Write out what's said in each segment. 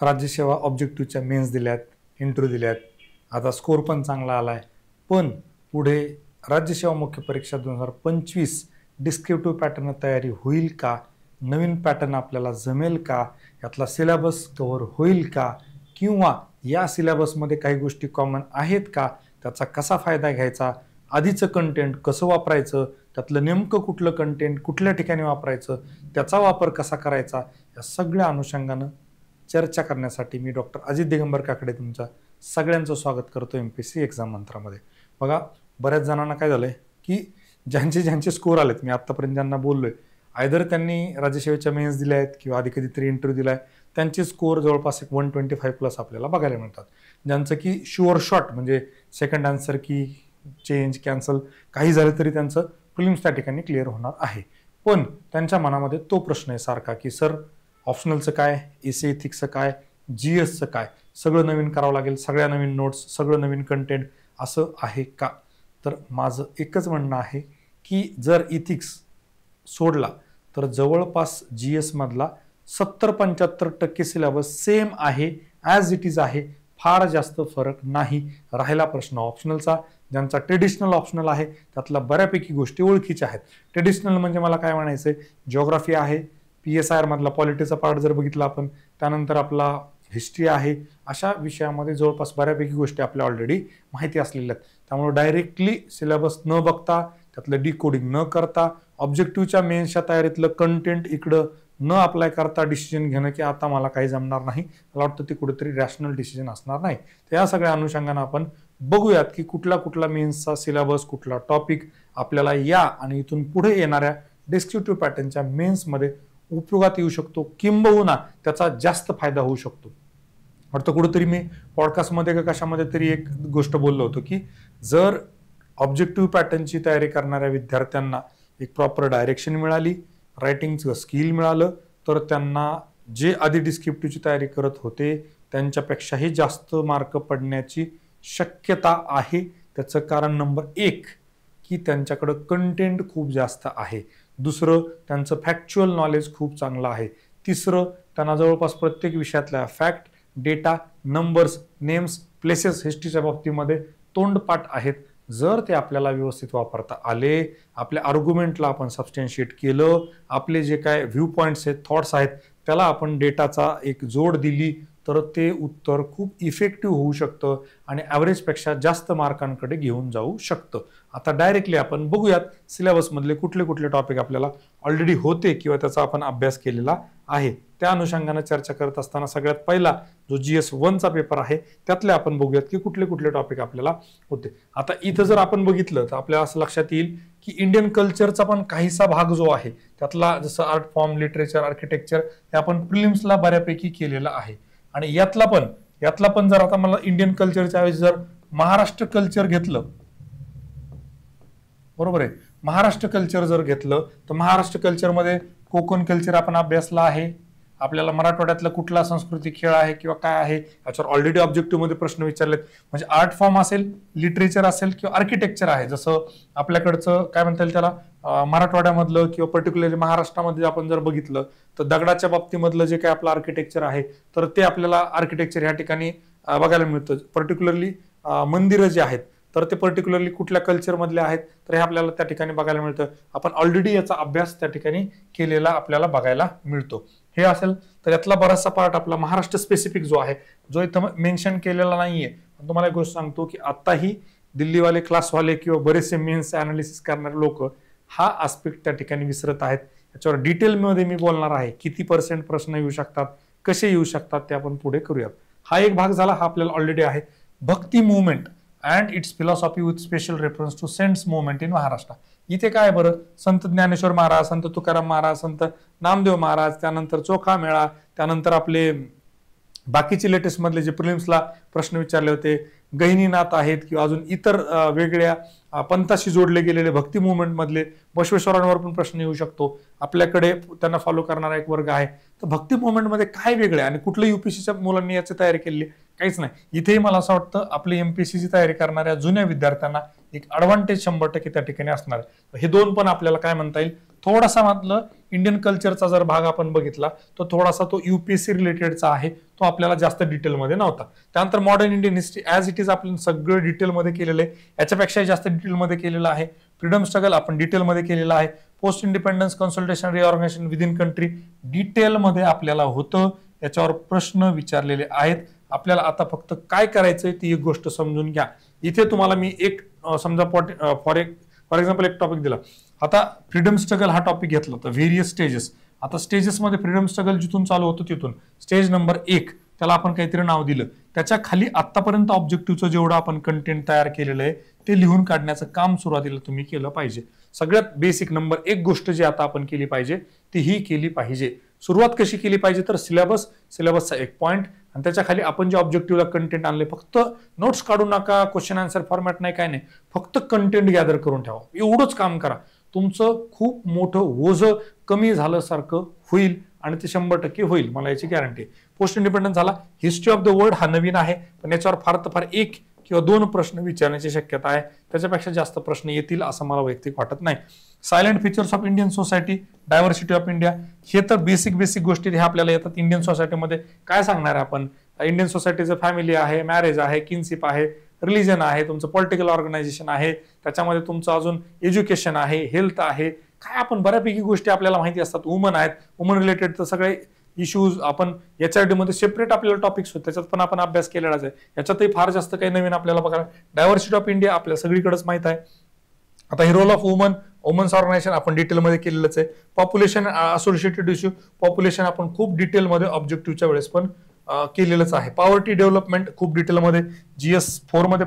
राज्यसेवा ऑब्जेक्टिव्हच्या men's दिल्यात, interview दिल्यात, आता स्कोर पण चांगला आला आहे. पण पुढे राज्यसेवा मुख्य परीक्षा 2025 डिस्क्रिप्टिव्ह पॅटर्न तयारी होईल का, नवीन पॅटर्न आपल्याला जमेल का, यातला सिलेबस कव्हर होईल का, किंवा या सिलेबसमध्ये काही गोष्टी कॉमन आहेत का, त्याचा कसा फायदा घ्यायचा, आधीचं कंटेंट कसं वापरायचं, त्यातलं नेमकं कुठलं कंटेंट कुठल्या ठिकाणी वापरायचं, त्याचा वापर कसा करायचा, या सगळ्या अनुषंगानं चर्चा करण्यासाठी मी डॉक्टर अजित दिगंबर काकडे तुमचं सगळ्यांचं स्वागत करतो MPSC एक्झाम मंत्रामध्ये. बघा, बऱ्याच जणांना काय झालंय की ज्यांचे स्कोर आलेत, मी आत्तापर्यंत ज्यांना बोललोय, आयदर त्यांनी राज्यसेवेच्या मेन्स दिल्या आहेत किंवा आधी कधीतरी इंटरव्ह्यू दिलाय, त्यांचे स्कोर जवळपास 125+ आपल्याला बघायला मिळतात. ज्यांचं की शुअर शॉट म्हणजे सेकंड आन्सर की चेंज कॅन्सल काही झालं तरी त्यांचं प्रिलिम्स त्या ठिकाणी क्लिअर होणार आहे. पण त्यांच्या मनामध्ये तो प्रश्न आहे सारखा की सर ऑप्शनलचं काय, एसी एथिक्सचं काय, GSचं काय, सगळं नवीन करावं लागेल, सगळ्या नवीन नोट्स, सगळं नवीन कंटेंट असं आहे का. तर माझं एकच म्हणणं आहे की जर इथिक्स सोडला तर जवळपास GS मधला 70-75% सिलेबस सेम आहे, ॲज इट इज आहे, फार जास्त फरक नाही. राहिला प्रश्न ऑप्शनलचा, ज्यांचा ट्रेडिशनल ऑप्शनल आहे त्यातला बऱ्यापैकी गोष्टी ओळखीच्या आहेत. ट्रेडिशनल म्हणजे मला काय म्हणायचंय, जिओग्राफी आहे, PSIR मधला पॉलिटीचा पार्ट जर बघितला आपण, त्यानंतर आपला हिस्ट्री आहे, अशा विषयामध्ये जवळपास बऱ्यापैकी गोष्टी आपल्या ऑलरेडी माहिती असलेल्या आहेत. त्यामुळे डायरेक्टली सिलेबस न बघता, त्यातलं डिकोडिंग न करता, ऑब्जेक्टिव्हच्या मेन्सच्या तयारीतलं कंटेंट इकडं न अप्लाय करता डिसिजन घेणं की आता मला काही जमणार नाही, मला वाटतं ते कुठेतरी रॅशनल डिसिजन असणार नाही. तर या सगळ्या अनुषंगानं आपण बघूयात की कुठला मेन्सचा सिलेबस, कुठला टॉपिक आपल्याला या आणि इथून पुढे येणाऱ्या डिस्क्रिप्टिव्ह पॅटर्नच्या मेन्समध्ये उपयोगात येऊ शकतो, किंबहुना त्याचा जास्त फायदा होऊ शकतो. वाटतं कुठेतरी मी पॉडकास्टमध्ये का कशामध्ये तरी एक गोष्ट बोललो होतो की जर ऑब्जेक्टिव्ह पॅटर्नची तयारी करणाऱ्या विद्यार्थ्यांना एक प्रॉपर डायरेक्शन मिळाली, रायटिंगचं स्किल मिळालं, तर त्यांना जे आधी डिस्क्रिप्टिव्हची तयारी करत होते त्यांच्यापेक्षाही जास्त मार्क पडण्याची शक्यता आहे. त्याचं कारण नंबर 1 की त्यांच्याकडं कंटेंट खूप जास्त आहे, दुसरं त्यांचं फॅक्च्युअल नॉलेज खूप चांगलं आहे, तिसरं त्यांना जवळपास प्रत्येक विषयातल्या fact, data, numbers, names, places, हिस्ट्रीच्या बाबतीमध्ये तोंडपाठ आहेत. जर ते आपल्याला व्यवस्थित वापरता आले, आपल्या आर्ग्युमेंटला आपण सबस्टॅन्शिएट केलं, आपले जे काय व्ह्यू पॉईंट्स आहेत, थॉट्स आहेत, त्याला आपण डेटाचा एक जोड दिली, तर ते उत्तर खूप इफेक्टिव्ह होऊ शकतं आणि ॲव्हरेजपेक्षा जास्त मार्कांकडे घेऊन जाऊ शकतं. आता डायरेक्टली आपण बघूयात सिलेबसमधले कुठले टॉपिक आपल्याला ऑलरेडी होते किंवा त्याचा आपण अभ्यास केलेला आहे. त्या अनुषंगानं चर्चा करत असताना सगळ्यात पहिला जो GS1चा पेपर आहे त्यातले आपण बघूयात की कुठले टॉपिक आपल्याला होते. आता इथं जर आपण बघितलं तर आपल्याला असं लक्षात येईल की इंडियन कल्चरचा पण काहीसा भाग जो आहे त्यातला, जसं आर्ट फॉर्म, लिटरेचर, आर्किटेक्चर, हे आपण प्रिलिम्सला बऱ्यापैकी केलेलं आहे. आणि यातला पण जर आता मला इंडियन कल्चरच्या ऐवजी जर महाराष्ट्र कल्चर घेतलं, बरोबर आहे, महाराष्ट्र कल्चर जर घेतलं तर महाराष्ट्र कल्चरमध्ये कोकण कल्चर आपण अभ्यासला आहे, आपल्याला मराठवाड्यातला कुठला सांस्कृतिक खेळ आहे किंवा काय आहे याच्यावर ऑलरेडी ऑब्जेक्टिव्ह मध्ये प्रश्न विचारलेत. म्हणजे आर्ट फॉर्म असेल, लिटरेचर असेल किंवा आर्किटेक्चर आहे, जसं आपल्याकडचं काय म्हणता येईल त्याला मराठवाड्यामधलं किंवा पर्टिक्युलरली महाराष्ट्रामध्ये आपण जर बघितलं तर दगडाच्या बाबतीमधलं जे काय आपलं आर्किटेक्चर आहे तर ते आपल्याला आर्किटेक्चर या ठिकाणी बघायला मिळतं. पर्टिक्युलरली मंदिरं जे आहेत तर ते पर्टिक्युलरली कुठल्या कल्चरमधले आहेत तर हे आपल्याला त्या ठिकाणी बघायला मिळतं. आपण ऑलरेडी याचा अभ्यास त्या ठिकाणी केलेला आपल्याला बघायला मिळतो. हे असेल तर यातला बराचसा पार्ट आपला महाराष्ट्र स्पेसिफिक जो आहे, जो इथं मेन्शन केलेला नाहीये. पण तुम्हाला एक गोष्ट सांगतो की आताही दिल्लीवाले, क्लासवाले किंवा बरेचसे मेन्स अनालिसिस करणारे लोक हा आस्पेक्ट त्या ठिकाणी विसरत आहेत. याच्यावर डिटेलमध्ये मी बोलणार आहे, किती % प्रश्न येऊ शकतात, कसे येऊ शकतात, ते आपण पुढे करूयात. हा एक भाग झाला, हा आपल्याला ऑलरेडी आहे. Bhakti movement and its philosophy with special reference to saints movement in Maharashtra. इथे काय बरं, संत ज्ञानेश्वर महाराज, संत तुकाराम महाराज, संत नामदेव महाराज, त्यानंतर चोखा मेळा, त्यानंतर आपले बाकीचे लेटेस्ट मधले जे प्रिलिम्सला प्रश्न विचारले होते, गहिनीनाथ आहेत किंवा अजून इतर वेगळ्या पंथाशी जोडले गेलेले भक्ती मुवमेंट मधले बसवेश्वरांवर पण प्रश्न येऊ शकतो. आपल्याकडे त्यांना फॉलो करणारा एक वर्ग आहे. तर भक्ती मुवमेंट मध्ये काय वेगळे आणि कुठल्या UPSCच्या मुलांनी याची तयारी केली, काहीच नाही. इथेही मला असं वाटतं आपली MPSCची तयारी करणाऱ्या जुन्या विद्यार्थ्यांना एक ॲडव्हान्टेज 100% त्या ठिकाणी असणार आहे. हे दोन पण आपल्याला काय म्हणता येईल, थोडासा मधलं इंडियन कल्चरचा जर भाग आपण बघितला तर थोडासा तो UPSC रिलेटेडचा आहे, तो आपल्याला जास्त डिटेलमध्ये नव्हता. त्यानंतर modern Indian history as it is आपण सगळं डिटेलमध्ये केलेलं आहे, याच्यापेक्षा जास्त डिटेलमध्ये केलेलं आहे. फ्रीडम स्ट्रगल आपण डिटेलमध्ये केलेलं आहे. Post independence consultation reorganisation within country डिटेलमध्ये आपल्याला होतं, याच्यावर प्रश्न विचारलेले आहेत. आपल्याला आता फक्त काय करायचंय ती एक गोष्ट समजून घ्या. इथे तुम्हाला मी एक समजा फॉर एक्झाम्पल एक टॉपिक दिला. आता फ्रीडम स्ट्रगल हा टॉपिक घेतला तर व्हेरियस स्टेजेस. आता स्टेजेसमध्ये फ्रीडम स्ट्रगल जिथून चालू होतं तिथून स्टेज नंबर 1 त्याला आपण काहीतरी नाव दिलं. त्याच्या खाली आतापर्यंत ऑब्जेक्टिव्हचं जेवढं आपण कंटेंट तयार केलेलं आहे ते लिहून काढण्याचं काम सुरुवातीला तुम्ही केलं पाहिजे. सगळ्यात बेसिक नंबर 1 गोष्ट जी आता आपण केली पाहिजे ती ही केली पाहिजे. सुरुवात कशी केली पाहिजे तर सिलेबसचा एक पॉइंट आणि त्याच्या खाली आपण जे ऑब्जेक्टिव्हला कंटेंट आणले, फक्त नोट्स काढू नका, क्वेश्चन आन्सर फॉर्मॅट नाही, काय नाही, फक्त कंटेंट गॅदर करून ठेवा. एवढंच काम करा. तुमचं खूप मोठं ओझं कमी झालं सारखं होईल आणि ते 100% होईल, मला याची गॅरंटी. पोस्ट इंडिपेंडन्स झाला. हिस्ट्री ऑफ द वर्ल्ड हा नवीन आहे, पण याच्यावर फार तर फार 1 किंवा 2 प्रश्न विचारण्याची शक्यता आहे. त्याच्यापेक्षा जास्त प्रश्न येतील असं मला वैयक्तिक वाटत नाही. Silent features of Indian society, diversity of India, हे तर बेसिक गोष्टी हे आपल्याला येतात. इंडियन सोसायटीमध्ये काय सांगणार आहे आपण? इंडियन सोसायटीचं फॅमिली आहे, मॅरेज आहे, किनशिप आहे, रिलीजन आहे, तुमचं पॉलिटिकल ऑर्गनायझेशन आहे, त्याच्यामध्ये तुमचं अजून एज्युकेशन आहे, हेल्थ आहे, काय आपण बऱ्यापैकी गोष्टी आपल्याला माहिती असतात. वुमन आहेत, वुमन रिलेटेड तर सगळे इश्यूज आपण HRD मध्ये सेपरेट आपल्याला टॉपिक्स होते, त्याच्यात पण आपण अभ्यास केलेलाच आहे. याच्यातही फार जास्त काही नवीन आपल्याला बघा. डायव्हर्सिटी ऑफ इंडिया आपल्या सगळीकडेच माहित आहे. आता ही रोल ऑफ वुमन्स ऑर्गनायझेशन आपण डिटेलमध्ये केलेलंच आहे. पॉप्युलेशन असोसिएटेड इश्यू, पॉप्युलेशन आपण खूप डिटेलमध्ये ऑब्जेक्टिव्हच्या वेळेस पण केलेलंच आहे. पॉवर्टी डेव्हलपमेंट खूप डिटेलमध्ये GS4 मध्ये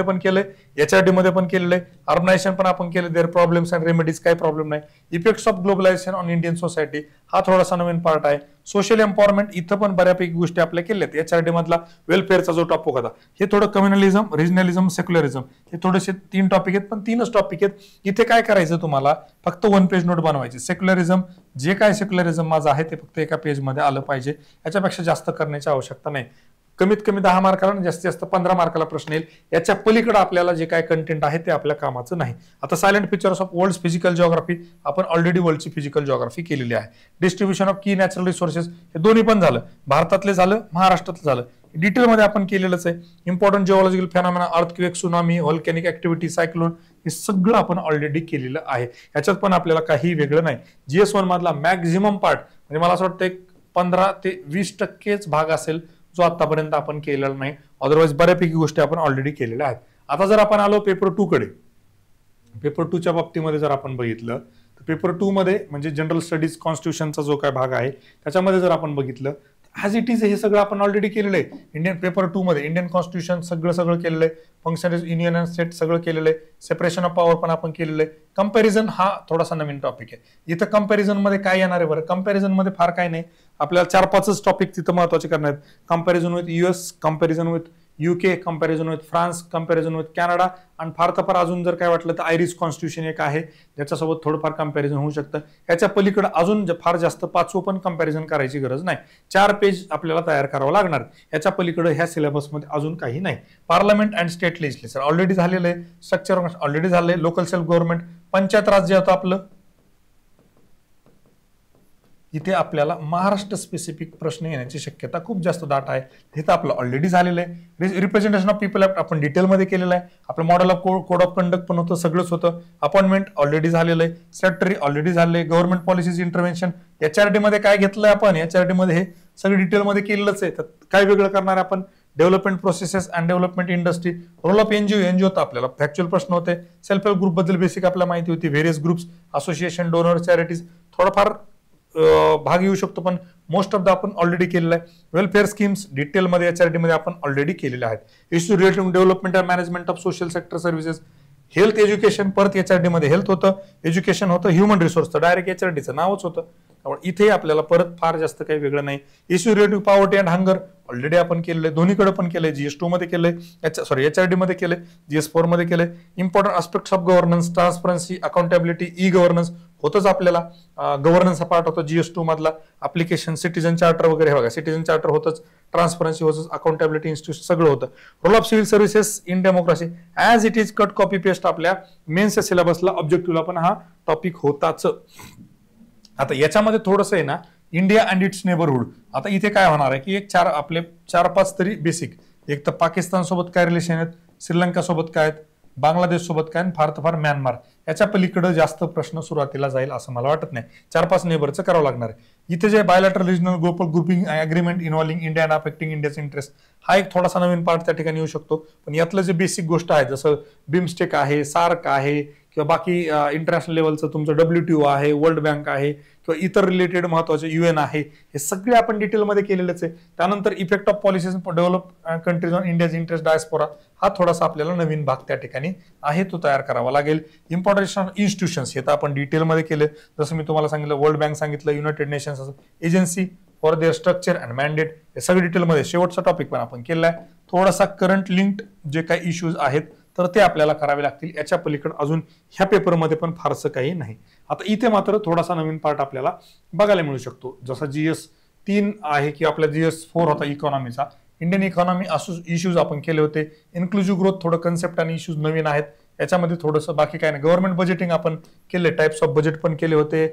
पण केलंय, HRD मध्ये पण केलेलं आहे. अर्बनायझेशन पण आपण केलं, देअर प्रॉब्लेम्स अँड रेमेडीज, काही प्रॉब्लेम नाही. Effects of globalisation on Indian society हा थोडासा नवीन पार्ट आहे. सोशल एम्पॉवरमेंट इथं पण बऱ्यापैकी गोष्टी आपल्या केल्यात. HRD मधला वेलफेअरचा जो टॉपिक होता, हे थोडं कम्युनलिझम, रिजनलिझम, सेक्युलरिझम, हे थोडेसे 3 टॉपिक आहेत, पण 3च टॉपिक आहेत. इथे काय करायचं तुम्हाला, फक्त 1 पेज नोट बनवायची. सेक्युलरिझम, जे काय सेक्युलरिझम माझं आहे ते फक्त एका पेजमध्ये आलं पाहिजे, याच्यापेक्षा जास्त करण्याची आवश्यकता नाही. कमीत कमी 10 मार्काला, जास्तीत जास्त 15 मार्काला प्रश्न येईल. याच्या पलीकडे आपल्याला जे काय कंटेंट आहे ते आपल्या कामाचं नाही. आता silent features of world physical geography आपण ऑलरेडी वर्ल्डची फिजिकल जिओग्राफी केलेली आहे. डिस्ट्रीब्युशन ऑफ की नॅचरल रिसोर्सेस, हे दोन्ही पण झालं, भारतातले झालं, महाराष्ट्रातलं झालं, डिटेलमध्ये आपण केलेलंच आहे. Important geological phenomena, earthquake, tsunami, volcanic activity, cyclone, हे सगळं आपण ऑलरेडी केलेलं आहे. याच्यात पण आपल्याला काही वेगळं नाही. GS1 मधला मॅक्झिमम पार्ट म्हणजे मला असं वाटतं 15 ते 20% भाग असेल जो आतापर्यंत आपण केलेला नाही. अदरवाईज बऱ्यापैकी गोष्टी आपण ऑलरेडी केलेल्या आहेत. आता जर आपण आलो पेपर 2 कडे, पेपर 2च्या बाबतीमध्ये जर आपण बघितलं तर पेपर 2 मध्ये म्हणजे जनरल स्टडीज, कॉन्स्टिट्यूशनचा जो काय भाग आहे त्याच्यामध्ये जर आपण बघितलं ॲज इट इज हे सगळं आपण ऑलरेडी केलेलं आहे. इंडियन पेपर 2 मध्ये इंडियन कॉन्स्टिट्यूशन सगळं केलेलं आहे. फंक्शन्स युनियन अँड स्टेट सगळं केलेलं आहे. सेपरेशन ऑफ पॉवर पण आपण केलेलं आहे. कंपॅरिझन हा थोडासा नवीन टॉपिक आहे. इथं कंपॅरिझन मध्ये काय येणार आहे बरं? कंपॅरिझन मध्ये फार काय नाही, आपल्याला 4-5च टॉपिक तिथं महत्वाचे करणार आहेत. Comparison with US, comparison with UK, comparison with France, comparison with Canada, आणि फार तर फार अजून जर काय वाटलं तर आयरिश कॉन्स्टिट्यूशन एक आहे ज्याच्यासोबत थोडंफार कंपॅरिझन होऊ शकतं. याच्या पलीकडे अजून फार जास्त 5वं पण कंपॅरिझन करायची गरज नाही. 4 पेज आपल्याला तयार करावं लागणार. याच्या पलीकडे ह्या सिलेबसमध्ये अजून काही नाही. Parliament and state legislature already झालेलं आहे. स्ट्रक्चर ऑलरेडी झालंय. लोकल सेल्फ गव्हर्नमेंट, पंचायत राज जे होतं आपलं, इथे आपल्याला महाराष्ट्र स्पेसिफिक प्रश्न येण्याची शक्यता खूप जास्त दाट आहे. हे तर आपलं ऑलरेडी झालेलं आहे. रिप्रेझेंटेशन ऑफ पीपल ऍक्ट आपण डिटेलमध्ये केलेलं आहे. आपलं model of code of conduct पण होतं, सगळंच होतं. अपॉइंटमेंट ऑलरेडी झालेलं आहे. सेक्रेटरी ऑलरेडी झालेलं आहे. गव्हर्नमेंट पॉलिसीज इंटरव्हेन्शन, HRD मध्ये काय घेतलंय आपण, HRD मध्ये हे सगळं डिटेलमध्ये केलेलंच आहे. तर काय वेगळं करणार आपण? Development processes and development industry, role of NGO तर आपल्याला फॅक्च्युअल प्रश्न होते. सेल्फ हेल्प ग्रुप बद्दल बेसिक आपल्याला माहिती होती. Various groups, association, donor, charities, थोडंफार भाग येऊ शकतो, पण मोस्ट ऑफ द आपण ऑलरेडी केलेलं आहे. वेलफेअर स्कीम्स डिटेलमध्ये HRD मध्ये आपण ऑलरेडी केलेले आहेत. Issue related development and management of social sector services, health education परत HRD मध्ये हेल्थ होतं, एज्युकेशन होतं, ह्युमन रिसोर्स डायरेक्ट HRDचं नावच होतं. त्यामुळे इथे आपल्याला परत फार जास्त काही वेगळं नाही. Issue relative poverty and hunger already आपण केलेलं आहे. दोन्हीकडे पण केलंय. GS2 मध्ये केलंय, HRD मध्ये केलंय, GS4 मध्ये केलंय. Important aspects of governance, transparency, accountability, e governance होतच आपल्याला. गव्हर्नन्स हा पार्ट होतो GS2 मधला. अप्लिकेशन, सिटीजन चार्टर वगैरे हे बघा, सिटीजन चार्टर होतच, ट्रान्सपरन्सी होतच, अकाउंटेबिलिटी इन्स्टिट्यूशन सगळं होतं. Role of civil services in democracy as it is cut copy paste आपल्या मेन्सच्या सिलेबसला ऑब्जेक्टिव्हला पण हा टॉपिक होताच. आता याच्यामध्ये थोडंसं आहे ना, इंडिया अँड इट्स नेबरहुड. आता इथे काय होणार आहे की एक 4-5 तरी बेसिक, एक तर पाकिस्तान सोबत काय रिलेशन आहेत, श्रीलंका सोबत काय आहेत, बांगलादेश सोबत काय, फार तर फार म्यानमार. याच्या पलीकडे जास्त प्रश्न सुरुवातीला जाईल असं मला वाटत नाही. 4-5 नेबरचं करावं लागणार आहे. इथे जे bilateral regional global grouping agreement involving India and affecting इंडियाचे इंटरेस्ट, हा एक थोडासा नवीन पार्ट त्या ठिकाणी येऊ शकतो. पण यातलं जे बेसिक गोष्ट आहे, जसं बिमस्टेक आहे, सार्क आहे, किंवा बाकी इंटरनॅशनल लेवलचं तुमचं WTO आहे, वर्ल्ड बँक आहे, किंवा इतर रिलेटेड महत्वाचे UN आहे, हे सगळे आपण डिटेलमध्ये केलेलेच आहे. त्यानंतर effect of policies develop countries on India's interest diaspora, हा थोडासा आपल्याला नवीन भाग त्या ठिकाणी आहे, तो तयार करावा लागेल. इम्पॉर्टन्स ऑफ इन्स्टिट्यूशन्स, हे तर आपण डिटेलमध्ये केले. जसं मी तुम्हाला सांगितलं, वर्ल्ड बँक सांगितलं, United nations agency for their structure and mandate, हे सगळं डिटेलमध्ये. शेवटचा टॉपिक पण आपण केलाय. थोडासा करंट लिंक्ड जे काही इश्यूज आहेत तर ते आपल्याला करावे लागतील. याच्या पलीकडे अजून ह्या पेपरमध्ये पण फारसं काही नाही. आता इथे मात्र थोडासा नवीन पार्ट आपल्याला बघायला मिळू शकतो. जसा GS3 आहे की आपला GS4 होता इकॉनॉमीचा, इंडियन इकॉनॉमी असं इश्यूज आपण केले होते. इन्क्लुझिव्ह ग्रोथ थोडं कन्सेप्ट आणि इश्यूज नवीन आहेत याच्यामध्ये, थोडंसं बाकी काय नाही. गव्हर्नमेंट बजेटिंग आपण केले, टाइप्स ऑफ बजेट पण केले होते.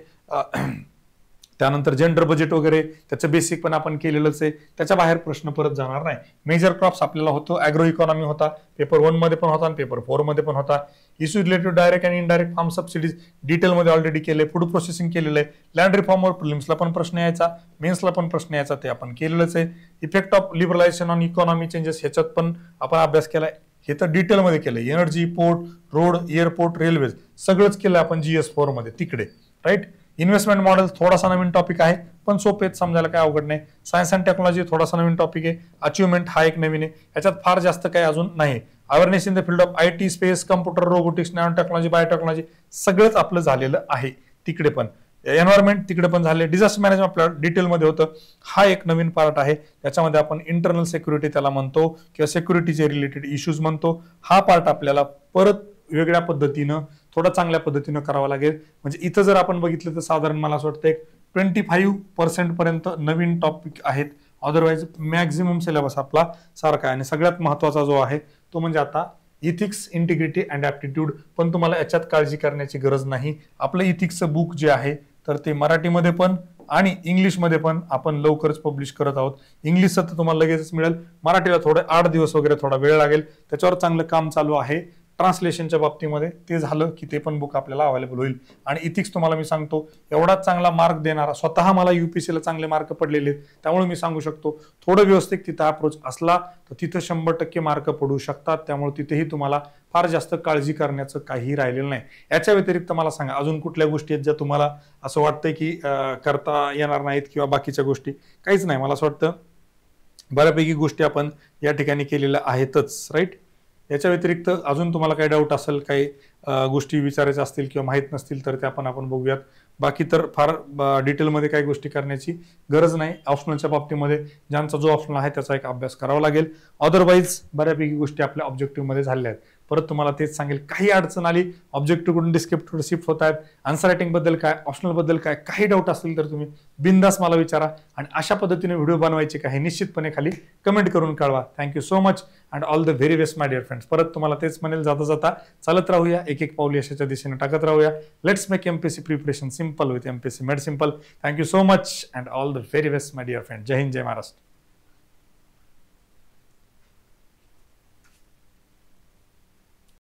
त्यानंतर जेंडर बजेट वगैरे त्याचं बेसिक पण आपण केलेलंच आहे. त्याच्या बाहेर प्रश्न परत जाणार नाही. मेजर क्रॉप्स आपल्याला होतो, ॲग्रो इकॉनॉमी होता, पेपर 1 मध्ये पण होता आणि पेपर 4 मध्ये पण होता. इश्यू रिलेटेड डायरेक्ट आणि इनडायरेक्ट फार्म सबसिडीज डिटेलमध्ये ऑलरेडी केले. फूड प्रोसेसिंग केलेलं आहे. लँड रिफॉर्मवर प्रिलिम्सला पण प्रश्न यायचा, मेन्सला पण प्रश्न यायचा, ते आपण केलेलंच आहे. Effect of liberalisation on economy changes, ह्याच्यात पण आपण अभ्यास केलाय, हे तर डिटेलमध्ये केलंय. Energy, port, road, airport, railways सगळंच केलं आपण GS4 मध्ये तिकडे, राईट. इन्व्हेस्टमेंट मॉडेल थोडासा नवीन टॉपिक आहे, पण सोपे समजायला काय अवघड नाही. सायन्स अँड टेक्नॉलॉजी थोडासा नवीन टॉपिक आहे. अचिव्हमेंट हा एक नवीन आहे, याच्यात फार जास्त काही अजून नाही. Awareness in the field of IT, space, computer, robotics, nano technology, biotechnology सगळंच आपलं झालेलं आहे तिकडे पण. एन्व्हायरमेंट तिकडे पण झाले. डिझास्टर मॅनेजमेंट आपल्याला डिटेलमध्ये होतं, हा एक नवीन पार्ट आहे. त्याच्यामध्ये आपण इंटरनल सिक्युरिटी त्याला म्हणतो किंवा सिक्युरिटीचे रिलेटेड इश्यूज म्हणतो. हा पार्ट आपल्याला परत वेगळ्या पद्धतीनं, थोडं चांगल्या पद्धतीनं करावं लागेल. म्हणजे इथं जर आपण बघितलं तर साधारण मला असं वाटतं एक 25% पर्यंत नवीन टॉपिक आहेत. अदरवाईज मॅक्झिमम सिलेबस आपला सारखा आहे. आणि सगळ्यात महत्वाचा जो आहे तो म्हणजे आता इथिक्स, इंटिग्रिटी अँड ऍप्टिट्यूड. पण तुम्हाला याच्यात काळजी करण्याची गरज नाही. आपलं इथिक्सचं बुक जे आहे तर ते मराठीमध्ये पण आणि इंग्लिशमध्ये पण आपण लवकरच पब्लिश करत आहोत. इंग्लिशचं तर तुम्हाला लगेचच मिळेल, मराठीला थोडे 8 दिवस वगैरे थोडा वेळ लागेल. त्याच्यावर चांगलं काम चालू आहे. ट्रान्सलेशनच्या बाबतीमध्ये ते झालं की ते पण बुक आपल्याला अवेलेबल होईल. आणि इथिक्स तुम्हाला मी सांगतो, एवढा चांगला मार्क देणारा, स्वतः मला UPSC ला चांगले मार्क पडलेले, त्यामुळे मी सांगू शकतो थोडं व्यवस्थित तिथं अप्रोच असला तर तिथं 100% मार्क पडू शकतात. त्यामुळे तिथेही तुम्हाला फार जास्त काळजी करण्याचं काही राहिलेलं नाही. याच्या व्यतिरिक्त मला सांगा अजून कुठल्या गोष्टी आहेत ज्या तुम्हाला असं वाटतंय की करता येणार नाहीत किंवा बाकीच्या गोष्टी? काहीच नाही. मला असं वाटतं बऱ्यापैकी गोष्टी आपण या ठिकाणी केलेल्या आहेतच, राईट. याच्या व्यतिरिक्त अजून तुम्हाला काही डाऊट असेल, काही गोष्टी विचारायच्या असतील किंवा माहीत नसतील तर त्या पण आपण बघूयात. बाकी तर फार डिटेलमध्ये काही गोष्टी करण्याची गरज नाही. ऑप्शनलच्या बाबतीमध्ये ज्यांचा जो ऑप्शनल आहे त्याचा एक अभ्यास करावा लागेल. अदरवाईज बऱ्यापैकी गोष्टी आपल्या ऑब्जेक्टिव्हमध्ये झालेल्या आहेत. परत तुम्हाला तेच सांगेल, काही अडचण आली, ऑब्जेक्टिव्हकडून डिस्क्रिप्टिव्ह शिफ्ट होत आहेत, आन्सर रायटिंग बद्दल काय, ऑप्शनल बद्दल काय, काही डाऊट असतील तर तुम्ही बिंदास मला विचारा. आणि अशा पद्धतीने व्हिडिओ बनवायचे काही निश्चितपणे खाली कमेंट करून कळवा. Thank you so much and all the very best my dear friends. परत तुम्हाला तेच म्हणेल, जाता जाता चालत राहूया, एक एक पाऊल यशाच्या दिशेने टाकत राहूया. Let's make MPSC preparation simple with MPSC made simple. Thank you so much and all the very best my dear friend. जय हिंद, जय महाराष्ट्र.